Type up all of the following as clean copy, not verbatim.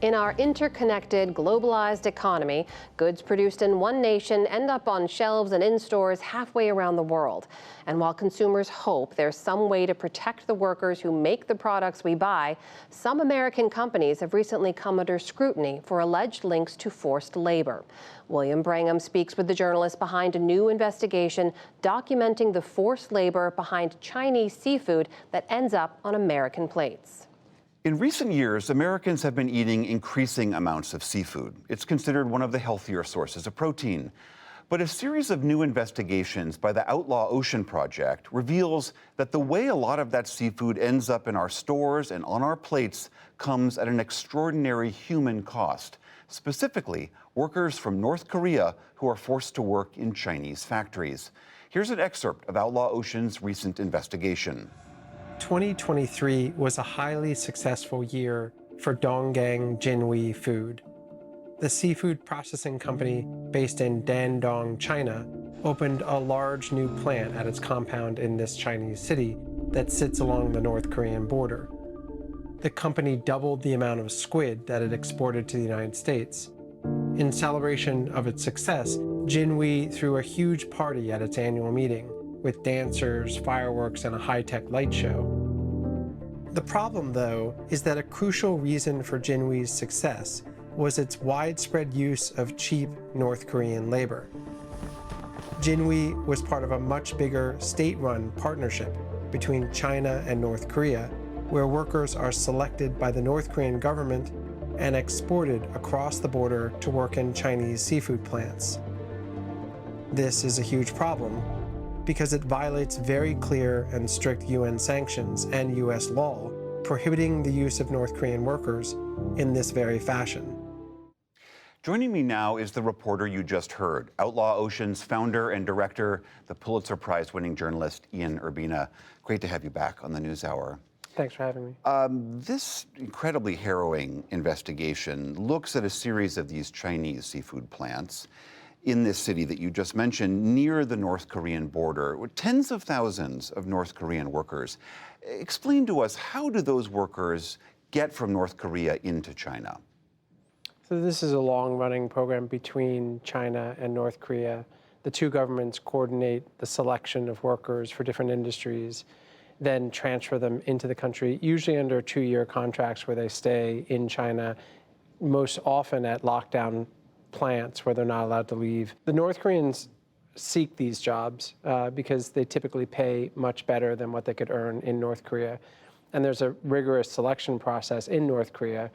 In our interconnected, globalized economy, goods produced in one nation end up on shelves and in stores halfway around the world. And while consumers hope there's some way to protect the workers who make the products we buy, some American companies have recently come under scrutiny for alleged links to forced labor. William Brangham speaks with the journalist behind a new investigation documenting the forced labor behind Chinese seafood that ends up on American plates. In recent years, Americans have been eating increasing amounts of seafood. It's considered one of the healthier sources of protein. But a series of new investigations by the Outlaw Ocean Project reveals that the way a lot of that seafood ends up in our stores and on our plates comes at an extraordinary human cost. Specifically, workers from North Korea who are forced to work in Chinese factories. Here's an excerpt of Outlaw Ocean's recent investigation. 2023 was a highly successful year for Donggang Jinhui Food. The seafood processing company based in Dandong, China, opened a large new plant at its compound in this Chinese city that sits along the North Korean border. The company doubled the amount of squid that it exported to the United States. In celebration of its success, Jinhui threw a huge party at its annual meeting, with dancers, fireworks, and a high-tech light show. The problem, though, is that a crucial reason for Jinhui's success was its widespread use of cheap North Korean labor. Jinhui was part of a much bigger state-run partnership between China and North Korea, where workers are selected by the North Korean government and exported across the border to work in Chinese seafood plants. This is a huge problem, because it violates very clear and strict UN sanctions and US law prohibiting the use of North Korean workers in this very fashion. Joining me now is the reporter you just heard, Outlaw Ocean's founder and director, the Pulitzer Prize-winning journalist Ian Urbina. Great to have you back on the NewsHour. Thanks for having me. This incredibly harrowing investigation looks at a series of these Chinese seafood plants in this city that you just mentioned, near the North Korean border, with tens of thousands of North Korean workers. Explain to us, how do those workers get from North Korea into China? So this is a long-running program between China and North Korea. The two governments coordinate the selection of workers for different industries, then transfer them into the country, usually under 2-year contracts where they stay in China, most often at lockdown plants where they're not allowed to leave. The North Koreans seek these jobs because they typically pay much better than what they could earn in North Korea. And there's a rigorous selection process in North Korea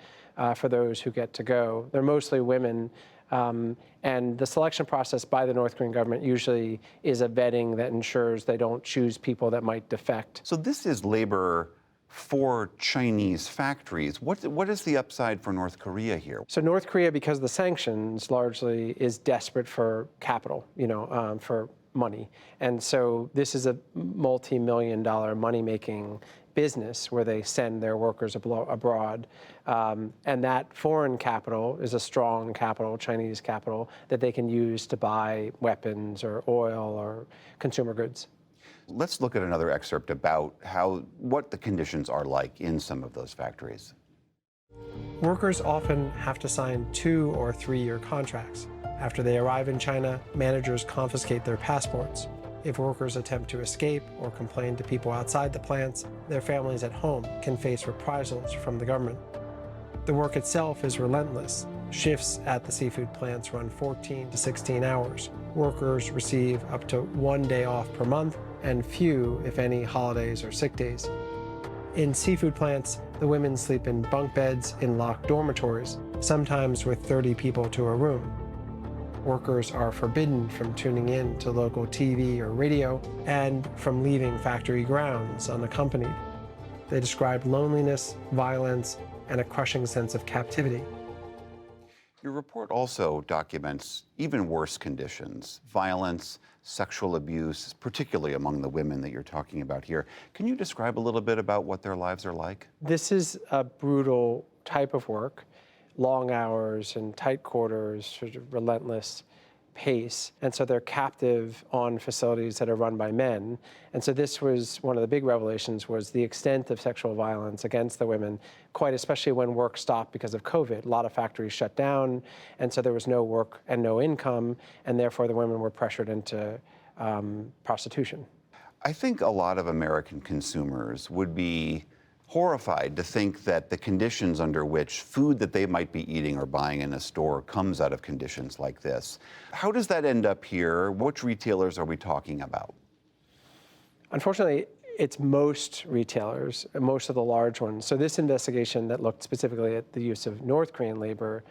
for those who get to go. They're mostly women. And the selection process by the North Korean government usually is a vetting that ensures they don't choose people that might defect. So this is labor for Chinese factories. What is the upside for North Korea here? So North Korea, because of the sanctions, largely is desperate for capital, for money. And so this is a multi-million-dollar money-making business where they send their workers abroad. And that foreign capital is a strong capital, Chinese capital, that they can use to buy weapons or oil or consumer goods. Let's look at another excerpt about what the conditions are like in some of those factories. Workers often have to sign 2- or 3-year contracts. After they arrive in China, managers confiscate their passports. If workers attempt to escape or complain to people outside the plants, their families at home can face reprisals from the government. The work itself is relentless. Shifts at the seafood plants run 14 to 16 hours. Workers receive up to 1 day off per month, and few, if any, holidays or sick days. In seafood plants, the women sleep in bunk beds in locked dormitories, sometimes with 30 people to a room. Workers are forbidden from tuning in to local TV or radio and from leaving factory grounds unaccompanied. They describe loneliness, violence, and a crushing sense of captivity. Your report also documents even worse conditions, violence, sexual abuse, particularly among the women that you're talking about here. Can you describe a little bit about what their lives are like? This is a brutal type of work, long hours and tight quarters, sort of relentless. pace, and so they're captive on facilities that are run by men. And so this was one of the big revelations, was the extent of sexual violence against the women, quite especially when work stopped because of COVID. A lot of factories shut down, and so there was no work and no income, and therefore the women were pressured into prostitution. I think a lot of American consumers would be horrified to think that the conditions under which food that they might be eating or buying in a store comes out of conditions like this. How does that end up here? Which retailers are we talking about? Unfortunately, it's most retailers, most of the large ones. So this investigation that looked specifically at the use of North Korean labor,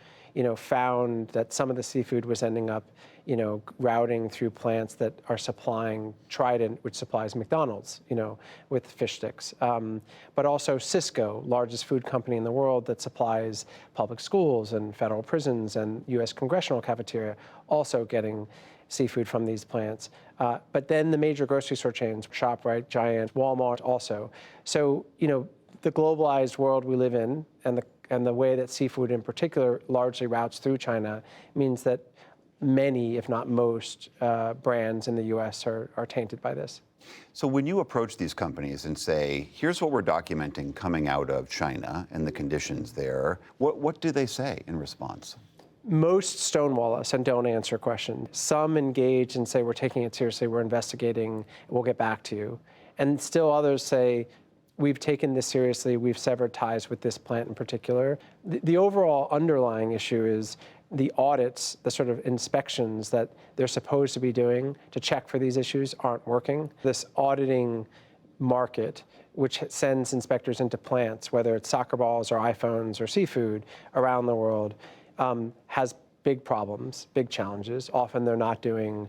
found that some of the seafood was ending up, routing through plants that are supplying Trident, which supplies McDonald's, with fish sticks. But also Cisco, largest food company in the world that supplies public schools and federal prisons and U.S. congressional cafeteria, also getting seafood from these plants. But then the major grocery store chains, ShopRite, Giant, Walmart also. So, the globalized world we live in and the way that seafood in particular largely routes through China means that many, if not most, brands in the U.S. are tainted by this. So when you approach these companies and say, here's what we're documenting coming out of China and the conditions there, what do they say in response? Most stonewall us and don't answer questions. Some engage and say, we're taking it seriously, we're investigating, we'll get back to you. And still others say, we've taken this seriously, we've severed ties with this plant in particular. The overall underlying issue is the audits, the sort of inspections that they're supposed to be doing to check for these issues aren't working. This auditing market, which sends inspectors into plants, whether it's soccer balls or iPhones or seafood around the world, has big problems, big challenges. Often they're not doing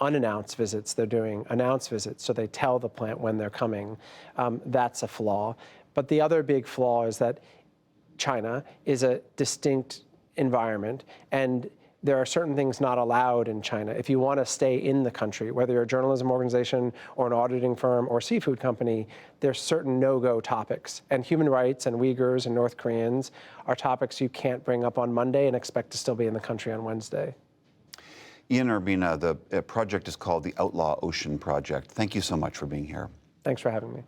unannounced visits, they're doing announced visits, so they tell the plant when they're coming. That's a flaw. But the other big flaw is that China is a distinct environment, and there are certain things not allowed in China. If you want to stay in the country, whether you're a journalism organization or an auditing firm or seafood company, there's certain no-go topics. And human rights and Uyghurs and North Koreans are topics you can't bring up on Monday and expect to still be in the country on Wednesday. Ian Urbina, the project is called the Outlaw Ocean Project. Thank you so much for being here. Thanks for having me.